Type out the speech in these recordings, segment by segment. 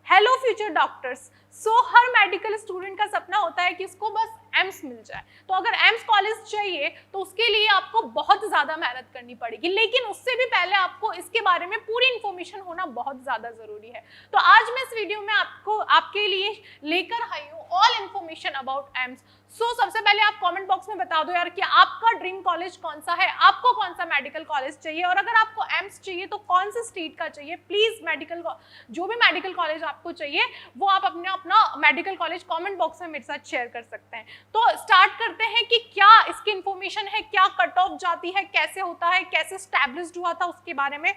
Hello future doctors. हर medical student का सपना होता है कि इसको बस एम्स मिल जाए। तो अगर एम्स कॉलेज चाहिए तो उसके लिए आपको बहुत ज़्यादा मेहनत करनी पड़ेगी, लेकिन उससे भी पहले आपको इसके बारे में पूरी इन्फॉर्मेशन होना बहुत ज़्यादा ज़रूरी है। तो आज मैं इस वीडियो में आपके लिए लेकर आई हूँ ऑल इन्फॉर्मेशन अबाउट एम्स। सबसे पहले आप कमेंट बॉक्स में बता दो यार कि आपका ड्रीम कॉलेज कौन सा है, आपको कौन सा मेडिकल कॉलेज चाहिए, और अगर आपको एम्स चाहिए तो कौन से स्टेट का चाहिए। प्लीज़ जो भी मेडिकल कॉलेज आपको चाहिए वो आप अपना मेडिकल कॉलेज कमेंट बॉक्स में मेरे साथ शेयर कर सकते हैं। तो स्टार्ट करते हैं कि क्या इसकी इंफॉर्मेशन है, क्या कट ऑफ जाती है, कैसे होता है, कैसे स्टैब्लिश्ड हुआ था उसके बारे में।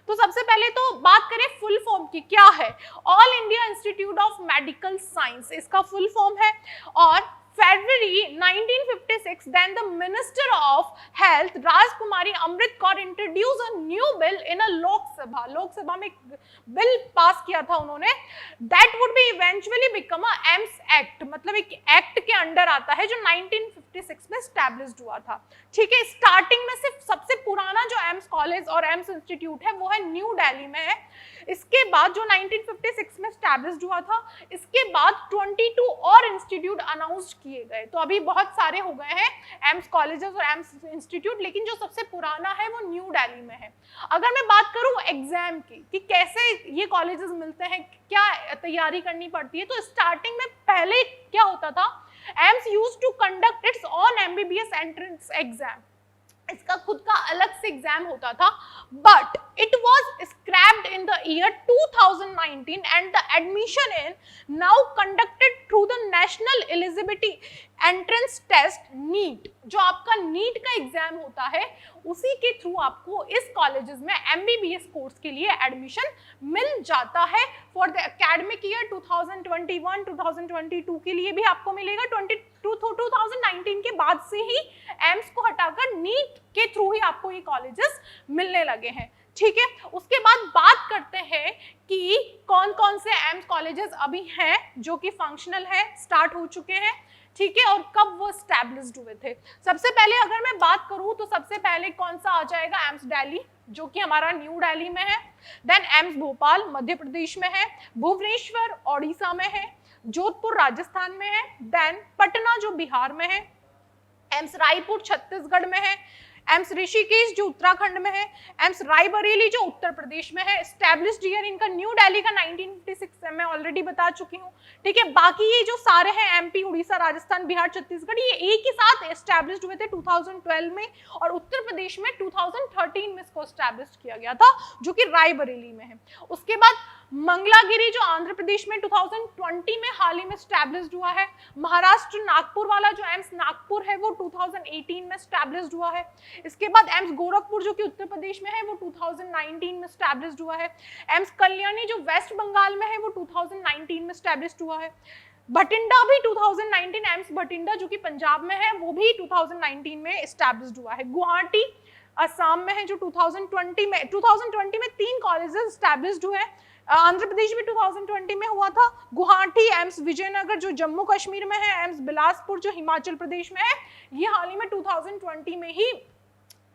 तो सबसे पहले तो बात करें फुल फॉर्म की, क्या है all India institute of medical science, इसका फुल फॉर्म है। और February 1956, then the Minister of Health Rajkumari Amrit Kaur introduced a new bill in a Lok Sabha में बिल पास किया था उन्होंने, that would be eventually become a AIIMS act, मतलब एक act के अंडर आता है जो 1956 में established हुआ था। ठीक है, स्टार्टिंग में सिर्फ सबसे पुराना जो एम्स कॉलेज और एम्स इंस्टीट्यूट है वो है न्यू दिल्ली में है। इसके बाद जो 1956 में established हुआ था, इसके बाद 22 और इंस्टीट्यूट अनाउंस किए गए। तो अभी बहुत सारे हो गए हैं एम्स कॉलेजेस और एम्स इंस्टीट्यूट, लेकिन जो सबसे पुराना है वो न्यू दिल्ली में है। अगर मैं बात करूं एग्जाम की कि कैसे ये कॉलेजेस मिलते हैं, क्या तैयारी करनी पड़ती है, तो स्टार्टिंग में पहले क्या होता था, AIIMS used to conduct its on MBBS entrance exam, इसका खुद का अलग से एग्जाम होता था, but it was scrapped in the year 2019 and the admission in now conducted through the national eligibility entrance test NEET. जो आपका नीट का एग्जाम होता है उसी के थ्रू आपको इस कॉलेजेस में एमबीबीएस कोर्स के लिए एडमिशन मिल जाता है। फॉर द एकेडमिक ईयर 2021-2022 के लिए भी आपको मिलेगा। 2019 के बाद से ही एम्स को हटाकर नीट के थ्रू ही आपको ये कॉलेजेस मिलने लगे हैं। ठीक है, उसके बाद बात करते हैं कि कौन कौन से एम्स कॉलेजेस अभी हैं जो कि फंक्शनल है, स्टार्ट हो चुके हैं। ठीक है, और कब वो स्टैब्लिश्ड हुए थे। सबसे पहले अगर मैं बात करूं तो सबसे पहले कौन सा आ जाएगा, एम्स दिल्ली जो कि हमारा न्यू दिल्ली में है, देन एम्स भोपाल मध्य प्रदेश में है, भुवनेश्वर ओडिशा में है, जोधपुर राजस्थान में है, देन पटना जो बिहार में है, एम्स रायपुर छत्तीसगढ़ में है, एम्स ऋषिकेश जो उत्तराखंड में है, एम्स रायबरेली जो उत्तर प्रदेश में है। स्टैब्लिश्ड ईयर इनका न्यू दिल्ली का 1956 है, मैं ऑलरेडी बता चुकी हूँ। ठीक है, बाकी ये जो सारे हैं एमपी, उड़ीसा, राजस्थान, बिहार, छत्तीसगढ़, ये एक ही साथ एस्टैब्लिश्ड हुए थे 2012 में, और उत्तर प्रदेश में 2013 में इसको एस्टैब्लिश किया गया था जो कि रायबरेली में है। उसके बाद मंगलागिरी जो आंध्र प्रदेश में 2020 में हाल ही में स्टैब्लिश्ड हुआ है। महाराष्ट्र नागपुर वाला जो एम्स नागपुर है वो 2018 में स्टैब्लिश्ड हुआ है। इसके बाद एम्स गोरखपुर जो कि उत्तर प्रदेश में है वो 2019 में स्टैब्लिश्ड हुआ है। एम्स कल्याणी जो वेस्ट बंगाल में है वो 2019 में स्टैब्लिश्ड हुआ है। बठिंडा भी 2019, एम्स बठिंडा जो कि पंजाब में है वो भी 2019 में एस्टैब्लिश्ड हुआ है। गुवाहाटी असम में है जो 2020 में 3 कॉलेजेस एस्टैब्लिश्ड हुए हैं। आंध्र प्रदेश में 2020 में हुआ था। गुवाहाटी, एम्स विजयनगर जो जम्मू कश्मीर में है, एम्स बिलासपुर जो हिमाचल प्रदेश में है, ये हाल ही में 2020 में ही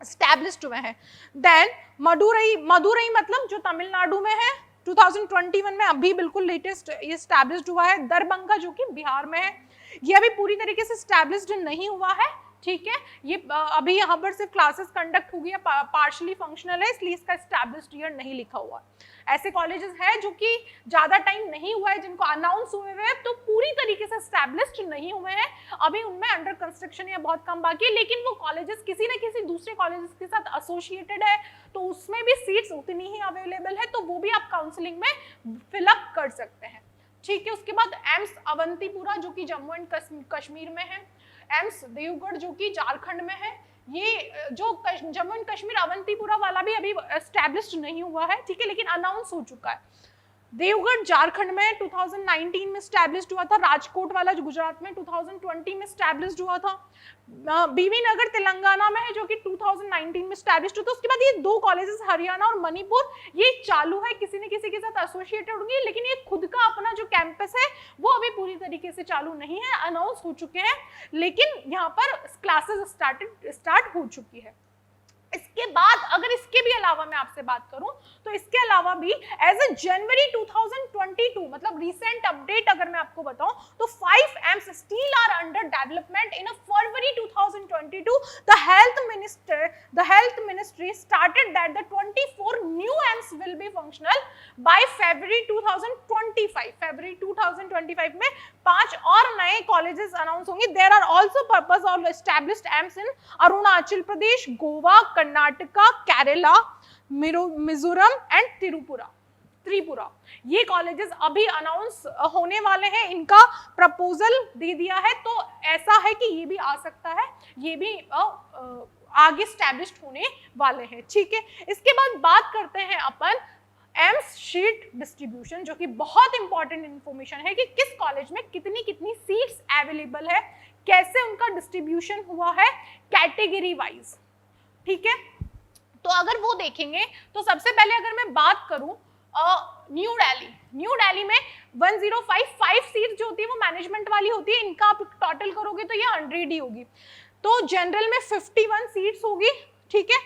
एस्टैब्लिश्ड हुए हैं। देन मदुरई मतलब जो तमिलनाडु में है, 2021 में अभी बिल्कुल लेटेस्ट ये एस्टैब्लिश्ड हुआ है। दरभंगा जो कि बिहार में है, ये अभी पूरी तरीके से एस्टैब्लिश्ड नहीं हुआ है। ठीक है, ये अभी यहाँ पर सिर्फ क्लासेस कंडक्ट होगी, पार्शली फंक्शनल है, इसलिए इसका एस्टैब्लिश्ड ईयर नहीं लिखा हुआ। ऐसे कॉलेजेस हैं जो कि ज्यादा टाइम नहीं हुआ है, जिनको अनाउंस हुए हुए तो पूरी तरीके से एस्टैब्लिश्ड नहीं हुए हैं, अभी उनमें अंडर कंस्ट्रक्शन या बहुत कम बाकी है, लेकिन वो कॉलेजेस किसी न किसी दूसरे कॉलेजेस के साथ एसोसिएटेड है, तो उसमें भी सीट्स उतनी ही अवेलेबल है, तो वो भी आप काउंसलिंग में फिलअप कर सकते हैं। ठीक है, उसके बाद एम्स अवंतीपुरा जो कि जम्मू एंड कश्मीर में है, एम्स देवगढ़ जो कि झारखंड में है। ये जो जम्मू एंड कश्मीर अवंतीपुरा वाला भी अभी एस्टैब्लिश्ड नहीं हुआ है, ठीक है, लेकिन अनाउंस हो चुका है। देवगढ़ झारखंड में 2019 में एस्टैब्लिश्ड हुआ था। राजकोट वाला जो गुजरात में 2020 में एस्टैब्लिश्ड हुआ था। बीबी नगर तेलंगाना में है जो कि 2019 में एस्टैब्लिश्ड हुआ था। उसके बाद ये 2 कॉलेजेस हरियाणा और मणिपुर ये चालू है, किसी न किसी के साथ एसोसिएटेड होंगे, लेकिन ये खुद का अपना जो कैंपस है वो अभी पूरी तरीके से चालू नहीं है, अनाउंस हो चुके हैं, लेकिन यहाँ पर क्लासेस स्टार्ट हो चुकी है। इसके बाद अगर इसके भी अलावा मैं आपसे बात करूं तो इसके अलावा भी एज अ जनवरी 2022 मतलब रिसेंट अपडेट अगर मैं आपको बताऊं तो 5 AIIMS still are under development in February 2022 the health ministry started that the 24 new AIIMS will be functional by February 2025 में 5 और नए कॉलेजेस अनाउंस होंगे। There are also purpose of established AIIMS in Arunachal Pradesh, Goa, Karnataka, Kerala, Mizoram and Tripura. ये colleges अभी announce होने वाले हैं, इनका प्रपोजल दे दिया है, तो ऐसा है कि ये भी आ सकता है, ये भी आगे स्टैब्लिश्ड होने वाले हैं। ठीक है, इसके बाद बात करते हैं अपन एम्स शीट डिस्ट्रीब्यूशन, जो कि बहुत इंपॉर्टेंट इंफॉर्मेशन है कि किस कॉलेज में कितनी कितनी सीट्स अवेलेबल है, कैसे उनका डिस्ट्रीब्यूशन हुआ है कैटेगरी वाइज। ठीक है, तो अगर वो देखेंगे तो सबसे पहले अगर मैं बात करूं न्यू दिल्ली में 1055 सीट्स जो होती है वो मैनेजमेंट वाली होती है, इनका आप टोटल करोगे तो ये 100 ही होगी। तो जनरल में 51 सीट्स होगी। ठीक है,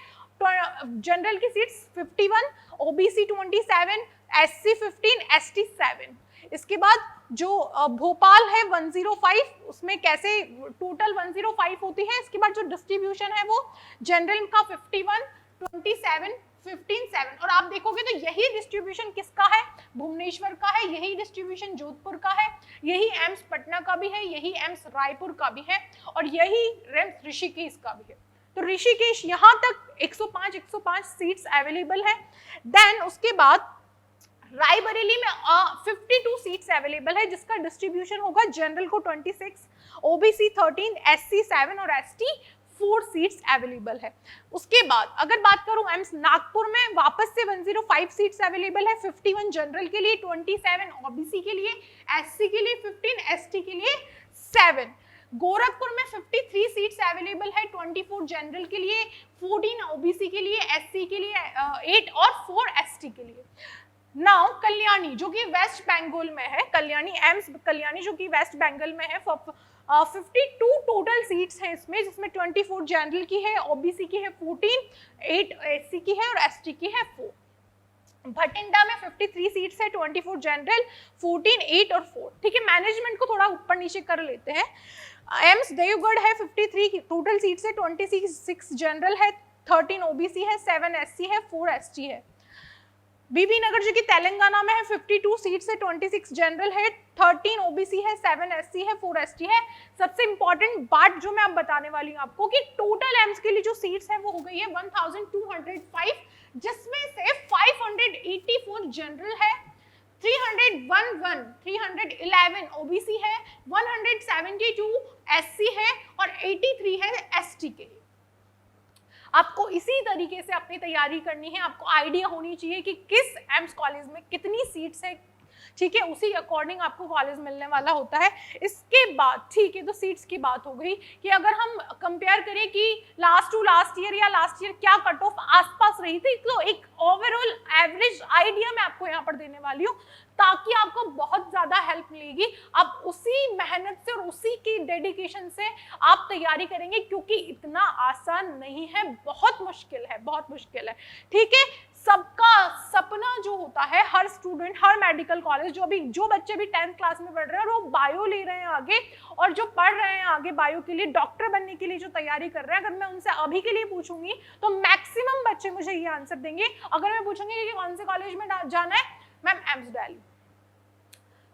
जनरल की सीट्स 51, ओबीसी 27, एससी 15, एसटी 7। इसके बाद जो भोपाल है 105, उसमें कैसे टोटल 105 होती है। इसके बाद जो डिस्ट्रीब्यूशन है वो जनरल का 51, 27, 15, 7, और आप देखोगे तो यही डिस्ट्रीब्यूशन किसका है, भुवनेश्वर का है, यही डिस्ट्रीब्यूशन जोधपुर का है, यही एम्स पटना का भी है, यही एम्स रायपुर का भी है, और यही एम्स ऋषिकेश का भी है। तो ऋषिकेश यहाँ तक 105 सीट्स अवेलेबल है। देन उसके बाद रायबरेली में 52 सीट्स अवेलेबल है, जिसका डिस्ट्रीब्यूशन होगा जनरल को 26, ओबीसी 13, एससी 7 और एसटी 4 सीट्स अवेलेबल है। उसके बाद अगर बात करूं एम्स नागपुर में वापस से 105 सीट्स अवेलेबल है, 51 जनरल के लिए, 27 ओबीसी के लिए, एससी के लिए 15, एसटी के लिए 7। गोरखपुर में 53 सीट्स अवेलेबल है, 24 जनरल के लिए, 14 ओबीसी के लिए, एससी के लिए 8 और 4 एसटी के लिए। नाउ कल्याणी जो कि वेस्ट बंगाल में है, कल्याणी एम्स कल्याणी जो कि वेस्ट बंगाल में है, 52 टोटल सीट्स हैं इसमें, जिसमें 24 जनरल की है, ओबीसी की है 14, 8 एससी की है और एसटी की है 4। भटिंडा में 53 सीट्स है, 24 जनरल, 14, 8 और 4। ठीक है, मैनेजमेंट को थोड़ा ऊपर नीचे कर लेते हैं। एम्स देवगढ़ है 53 टोटल सीट्स है, 26 जनरल है, 13 ओबीसी है, 7 एससी है, 4 एसटी है। बीबी नगर जो कि तेलंगाना में है 52 सीट्स है, 26 जनरल है, 13 ओबीसी है, 7 एससी है, 4 एसटी है। सबसे इंपॉर्टेंट बात जो मैं अब बताने वाली हूँ आपको कि टोटल एम्स के लिए जो सीट्स है वो हो गई है 1205, जिसमें से 584 जनरल है, 311 ओबीसी है, 172 एससी है और 83 है एसटी के लिए। आपको इसी तरीके से अपनी तैयारी करनी है, आपको आइडिया होनी चाहिए कि किस एम्स कॉलेज में कितनी सीट्स है। ठीक है, उसी अकॉर्डिंग आपको कॉलेज मिलने वाला होता है। इसके बाद ठीक है, तो सीट्स की बात हो गई कि अगर हम कंपेयर करें कि लास्ट टू लास्ट ईयर या लास्ट ईयर क्या कट ऑफ आसपास रही थी, तो एक ओवरऑल एवरेज आइडिया मैं आपको यहाँ पर देने वाली हूँ, ताकि आपको बहुत ज़्यादा हेल्प मिलेगी। आप उसी मेहनत से और उसी की डेडिकेशन से आप तैयारी करेंगे, क्योंकि इतना आसान नहीं है, बहुत मुश्किल है, बहुत मुश्किल है। ठीक है, सबका सपना जो होता है, हर स्टूडेंट, हर मेडिकल कॉलेज, जो बच्चे भी 10th क्लास में पढ़ रहे हैं और वो बायो ले रहे हैं आगे, और जो पढ़ रहे हैं आगे बायो के लिए, डॉक्टर बनने के लिए जो तैयारी कर रहे हैं, अगर मैं उनसे अभी के लिए पूछूंगी तो मैक्सिमम बच्चे मुझे ये आंसर देंगे। अगर मैं पूछूंगी कि कौन से कॉलेज में जाना है, मैम एम्स दिल्ली।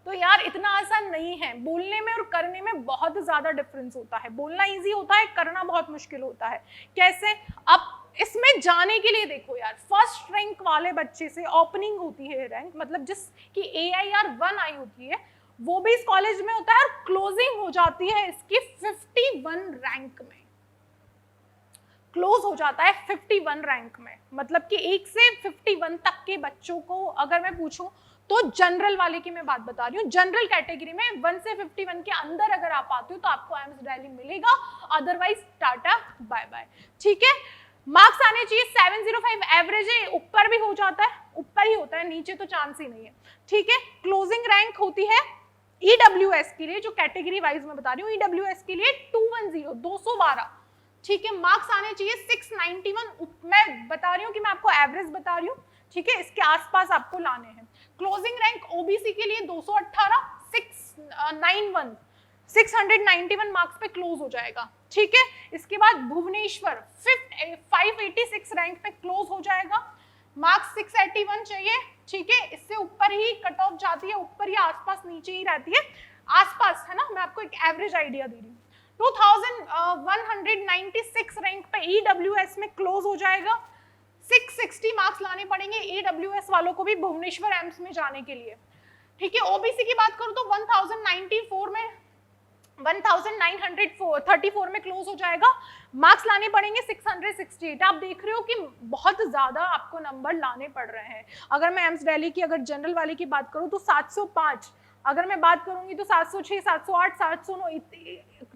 तो यार इतना आसान नहीं है, बोलने में और करने में बहुत ज्यादा डिफरेंस होता है। बोलना इजी होता है, करना बहुत मुश्किल होता है। कैसे? अब इसमें जाने के लिए देखो यार, फर्स्ट रैंक वाले बच्चे से ओपनिंग होती है रैंक, मतलब जिसकी AIR 1 आई होती है वो भी इस कॉलेज में होता है, और क्लोजिंग हो जाती है इसकी 51 रैंक में, क्लोज हो जाता है 51 रैंक में। मतलब कि 1 से 51 तक के बच्चों को अगर मैं पूछूं तो जनरल वाले की मैं बात बता रही हूँ, जनरल कैटेगरी में 1 से 51 के अंदर अगर आप आते हो तो आपको एम्स दिल्ली मिलेगा, अदरवाइज टाटा बाय बाय। ठीक है, मार्क्स आने चाहिए 705 एवरेज है, ऊपर भी हो जाता है, ऊपर ही होता है, नीचे तो चांस ही नहीं है। ठीक है, क्लोजिंग रैंक होती है EWS के लिए, जो कैटेगरी वाइज मैं बता रही हूँ, EWS के लिए 212। ठीक है, मार्क्स आने चाहिए 691, मैं बता रही हूँ कि मैं आपको एवरेज बता रही हूँ, ठीक है, इसके आसपास आपको लाने हैं। क्लोजिंग रैंक ओबीसी के लिए 218, 691 मार्क्स पे क्लोज हो जाएगा, ठीक है। इसके बाद भुवनेश्वर 586 रैंक पे क्लोज हो जाएगा, मार्क्स 681 चाहिए, ठीक है, इससे ऊपर ही कट ऑफ जाती है, ऊपर या आसपास, नीचे ही रहती है, आसपास है ना, मैं आपको एक एवरेज आइडिया दे रही हूँ। 2196 रैंक पे ईडब्ल्यूएस में क्लोज हो जाएगा, 660 मार्क्स लाने पड़ेंगे ईडब्ल्यूएस वालों को भी भुवनेश्वर एम्स में जाने के लिए, ठीक है। ओबीसी की बात करूं तो 1934 में क्लोज हो जाएगा, मार्क्स लाने पड़ेंगे 668। आप देख रहे हो कि बहुत ज्यादा आपको नंबर लाने पड़ रहे हैं। अगर मैं एम्स दिल्ली की अगर जनरल वाले की बात करूं तो 705, अगर मैं बात करूंगी तो 706, 708, 709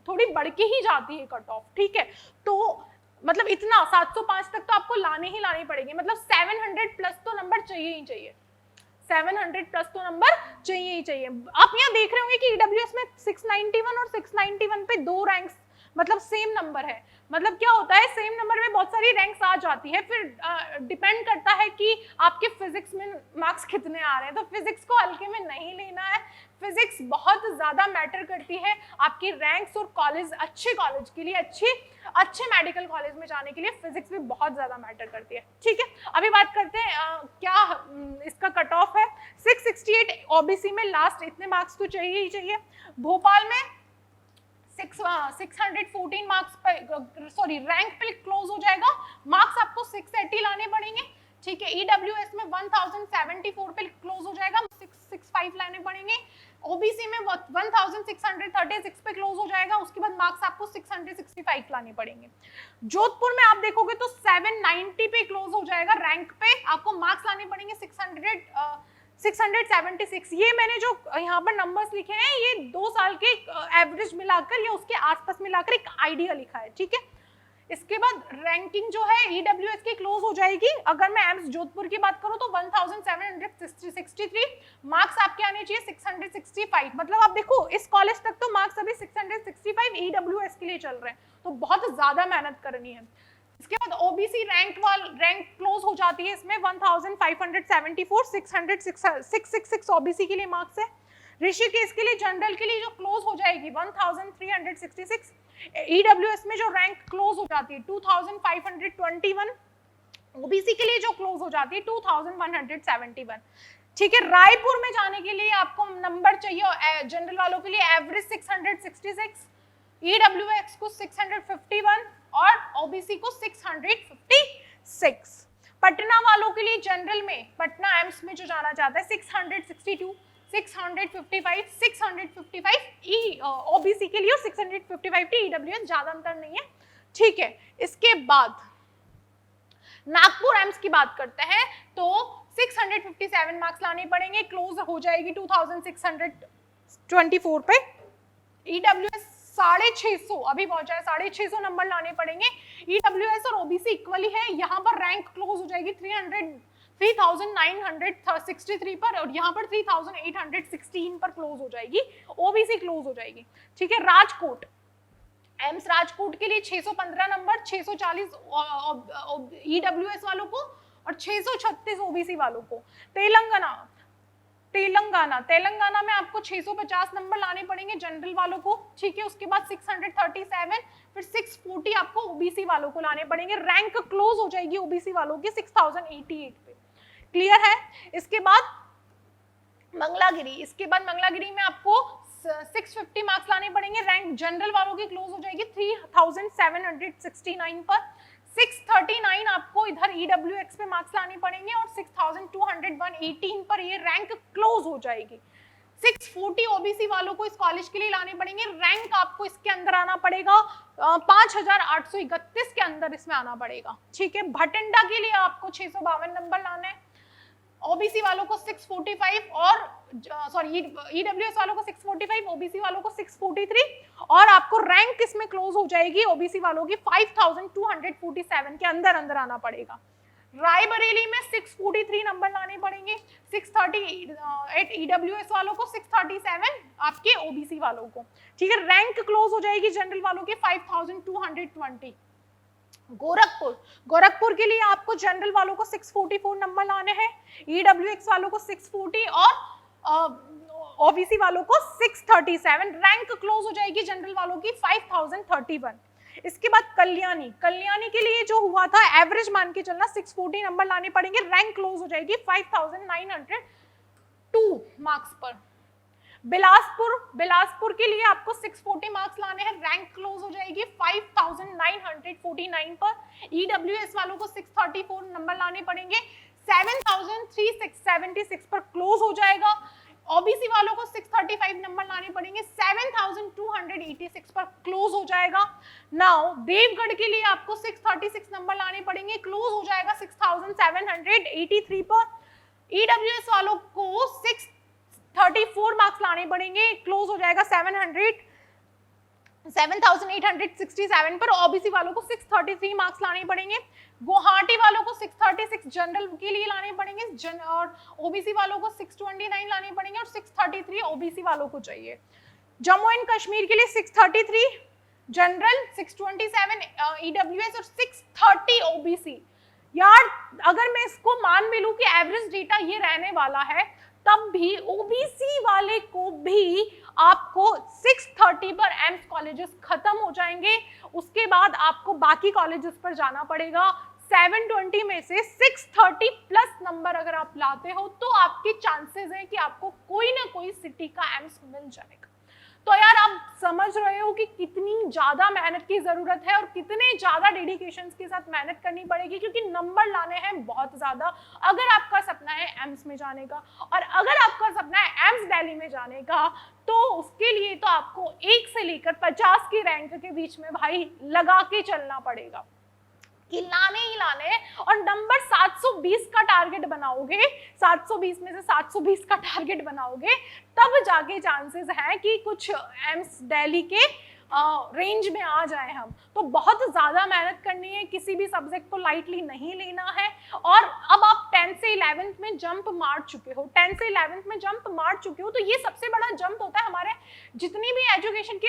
थोड़ी बढ़ के ही जाती है कट ऑफ, ठीक है। तो मतलब इतना 705 तक तो आपको लाने ही लाने पड़ेंगे, मतलब 700 प्लस तो नंबर चाहिए ही चाहिए, 700 प्लस तो नंबर चाहिए ही चाहिए। आप यहाँ देख रहे होंगे कि ईडब्ल्यूएस में 691 और 691 पे 2 रैंक्स, मतलब सेम नंबर है। मतलब क्या होता है, सेम नंबर में बहुत सारी रैंक्स आ जाती है, फिर डिपेंड करता है कि आपके फिजिक्स में मार्क्स कितने आ रहे हैं। तो फिजिक्स को हल्के में नहीं लेना है, फिजिक्स बहुत ज्यादा मैटर करती है आपकी रैंक्स और कॉलेज, अच्छे कॉलेज के लिए, अच्छे मेडिकल कॉलेज में जाने के लिए फिजिक्स भी बहुत ज्यादा मैटर करती है, ठीक है। अभी बात करते हैं क्या इसका कट ऑफ है। 668 ओबीसी में लास्ट, इतने मार्क्स तो चाहिए ही चाहिए। भोपाल में 614 मार्क्स पे, सॉरी रैंक पे क्लोज हो जाएगा, मार्क्स आपको 680 लाने पड़ेंगे, ठीक है। ईडब्ल्यूएस में 1074 पे क्लोज हो जाएगा, 665 लाने पड़ेंगे। ओबीसी में 1636 पे क्लोज हो जाएगा, उसके बाद मार्क्स आपको 665 लाने पड़ेंगे। जोधपुर में आप देखोगे तो 790 पे क्लोज हो जाएगा, रैंक पे आपको मार्क्स लाने पड़ेंगे 676। ये मैंने जो यहाँ पर नंबर्स लिखे हैं ये 2 साल के एवरेज मिलाकर या उसके आसपास मिलाकर एक आइडिया लिखा है, ठीक है। इसके बाद रैंकिंग जो है ईडब्ल्यूएस की क्लोज हो जाएगी। अगर मैं एम्स जोधपुर की बात करूं तो 1763 मार्क्स आपके आने चाहिए 665, मतलब आप देखो इस कॉलेज तक तो मार्क्स अभी 665 ईडब्ल्यूएस के लिए चल रहे हैं, तो बहुत ज्यादा मेहनत करनी है। इसके बाद ओबीसी रैंक क्लोज हो जाती है, इसमें 1574, 666 ओबीसी के लिए मार्क्स है। ऋषिकेश के लिए जनरल के लिए जो क्लोज हो जाएगी 1366, ईडब्ल्यूएस में जो रैंक क्लोज हो जाती है 2521, ओबीसी के लिए जो क्लोज हो जाती है 2171, ठीक है। रायपुर में जाने के लिए आपको नंबर चाहिए जनरल वालों के लिए एवरेज 666, ईडब्ल्यूएस को 651 और ओबीसी को 656। पटना वालों के लिए जनरल में, पटना एम्स में जो जाना चाहता है 662, 655, 655 ओबीसी के लिए और 655 टी ईडब्ल्यूएस, ज्यादा अंतर नहीं है, ठीक है। इसके बाद नागपुर एम्स की बात करते हैं तो 657 मार्क्स लाने पड़ेंगे, क्लोज हो जाएगी 2624 पे। ईडब्ल्यूएस 650 अभी पहुंचा है, 650 नंबर लाने पड़ेंगे। ईडब्ल्यूएस और ओबीसी इक्वली है, यहाँ पर रैंक क्लोज हो जाएगी 3963 पर और यहाँ पर 3816 पर क्लोज हो जाएगी, ओबीसी क्लोज हो जाएगी, ठीक है। राजकोट एम्स राजकोट के लिए 615 नंबर, 640 ईडब्ल्यूएस वालों को और 636 ओबीसी वालों को। तेलंगाना में आपको 650 नंबर लाने पड़ेंगे जनरल वालों को, ठीक है। उसके बाद 637, फिर 640 आपको ओबीसी वालों को लाने पड़ेंगे, रैंक क्लोज हो जाएगी ओबीसी वालों की 6088 पे, क्लियर है। इसके बाद मंगलागिरी में आपको 650 मार्क्स लाने पड़ेंगे, रैंक जनरल वालों की क्लोज हो जाएगी 3769 पर। 639 आपको इधर ईडब्ल्यूएक्स पे मार्क्स लाने पड़ेंगे और 6218 पर ये रैंक क्लोज हो जाएगी। 640 ओबीसी वालों को इस कॉलेज के लिए लाने पड़ेंगे, रैंक आपको इसके अंदर आना पड़ेगा 5831 के अंदर इसमें आना पड़ेगा, ठीक है। भटिंडा के लिए आपको 652 नंबर लाने हैं, ओबीसी वालों को 645 और सॉरी ईडब्ल्यूएस वालों को 645, ओबीसी वालों को 643 और आपको रैंक इसमें क्लोज हो जाएगी ओबीसी वालों की 5247 के अंदर आना पड़ेगा। रायबरेली में 643 नंबर लाने पड़ेंगे, 638 ईडब्ल्यूएस वालों को, 637 आपके ओबीसी वालों को, ठीक है। रैंक क्लोज हो जाएगी जनरल वालों की 5220, गोरखपुर के लिए आपको जनरल वालों को 644 नंबर लाने हैं, ईडब्ल्यूएक्स वालों को 640 और ओबीसी वालों को 637। रैंक क्लोज हो जाएगी जनरल वालों की 5031। इसके बाद कल्याणी के लिए जो हुआ था एवरेज मान के चलना 640 नंबर लाने पड़ेंगे, रैंक क्लोज हो जाएगी 5902 मार्क्स पर। बिलासपुर के लिए आपको 640 मार्क्स लाने हैं, रैंक क्लोज हो जाएगी 5949 पर। ईडब्ल्यूएस वालों को 634 नंबर लाने पड़ेंगे, 7376 पर क्लोज हो जाएगा। ओबीसी वालों को 635 नंबर लाने पड़ेंगे, 7286 पर क्लोज हो जाएगा। नाउ देवगढ़ के लिए आपको 636 नंबर लाने पड़ेंगे, क्लोज हो जाएगा 6783 पर। ईडब्ल्यूएस वालों को 634 मार्क्स लाने पड़ेंगे, क्लोज हो जाएगा 7867 पर। ओबीसी वालों को 633 मार्क्स लाने पड़ेंगे। गुवाहाटी वालों को 636 जनरल के लिए लाने पड़ेंगे और ओबीसी वालों को 629 लाने पड़ेंगे और 633 ओबीसी वालों को चाहिए। जम्मू एंड कश्मीर के लिए 633 जनरल, 627 ईडब्ल्यूएस और 630 ओबीसी। यार अगर मैं इसको मान भी लूं कि एवरेज डेटा ये रहने वाला है, तब भी ओबीसी वाले को भी आपको 630 पर एम्स कॉलेजेस खत्म हो जाएंगे। उसके बाद आपको बाकी कॉलेजेस पर जाना पड़ेगा। 720 में से 630 प्लस नंबर अगर आप लाते हो तो आपके चांसेस है कि आपको कोई ना कोई सिटी का एम्स मिल जाएगा। तो यार आप समझ रहे हो कि कितनी ज्यादा मेहनत की जरूरत है और कितने ज्यादा डेडिकेशन के साथ मेहनत करनी पड़ेगी, क्योंकि नंबर लाने हैं बहुत ज्यादा। अगर आपका सपना है एम्स में जाने का और अगर आपका सपना है एम्स दिल्ली में जाने का, तो उसके लिए तो आपको 1 से लेकर 50 की रैंक के बीच में भाई लगा के चलना पड़ेगा कि लाने ही लाने हैं। और नंबर 720 का टारगेट बनाओगे, 720 में से 720 का टारगेट बनाओगे, तब जाके चांसेस है कि कुछ एम्स दिल्ली के रेंज में आ जाए हम। तो बहुत ज़्यादा मेहनत करनी है, किसी भी सब्जेक्ट को लाइटली नहीं लेना है। और अब आप 10 से 11th में जंप मार चुके हो, 10 से 11th में जंप मार चुके हो, तो ये सबसे बड़ा जंप होता है हमारे जितनी भी एजुकेशन की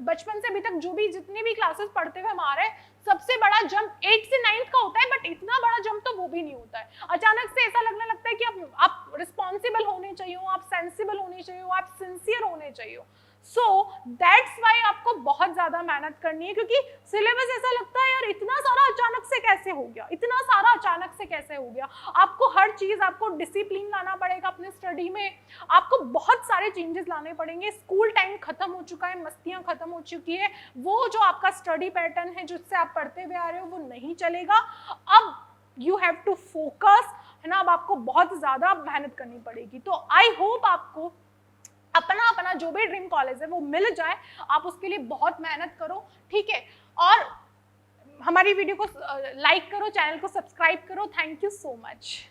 बचपन से अभी तक जो भी जितनी भी क्लासेस पढ़ते हुए हमारे सबसे बड़ा जंप 8 से 9th का होता है। बट इतना बड़ा जंप तो वो भी नहीं होता है। अचानक से ऐसा लगने लगता है कि आप रिस्पॉन्सिबल होने चाहिए, आप सेंसिबल होने चाहिए, आप सिंसियर होने चाहिए। सो दैट्स वाई आपको बहुत ज्यादा मेहनत करनी है, क्योंकि सिलेबस ऐसा लगता है यार इतना सारा अचानक से कैसे हो गया, इतना सारा अचानक से कैसे हो गया। आपको हर चीज, आपको डिसिप्लिन लाना पड़ेगा अपने स्टडी में, आपको बहुत सारे चेंजेस लाने पड़ेंगे। स्कूल टाइम खत्म हो चुका है, मस्तियां खत्म हो चुकी है, वो जो आपका स्टडी पैटर्न है जिससे आप पढ़ते हुए आ रहे हो वो नहीं चलेगा। अब यू हैव टू फोकस, है ना। अब आपको बहुत ज्यादा मेहनत करनी पड़ेगी। तो आई होप आपको अपना जो भी ड्रीम कॉलेज है वो मिल जाए। आप उसके लिए बहुत मेहनत करो, ठीक है। और हमारी वीडियो को लाइक करो, चैनल को सब्सक्राइब करो। Thank you so much.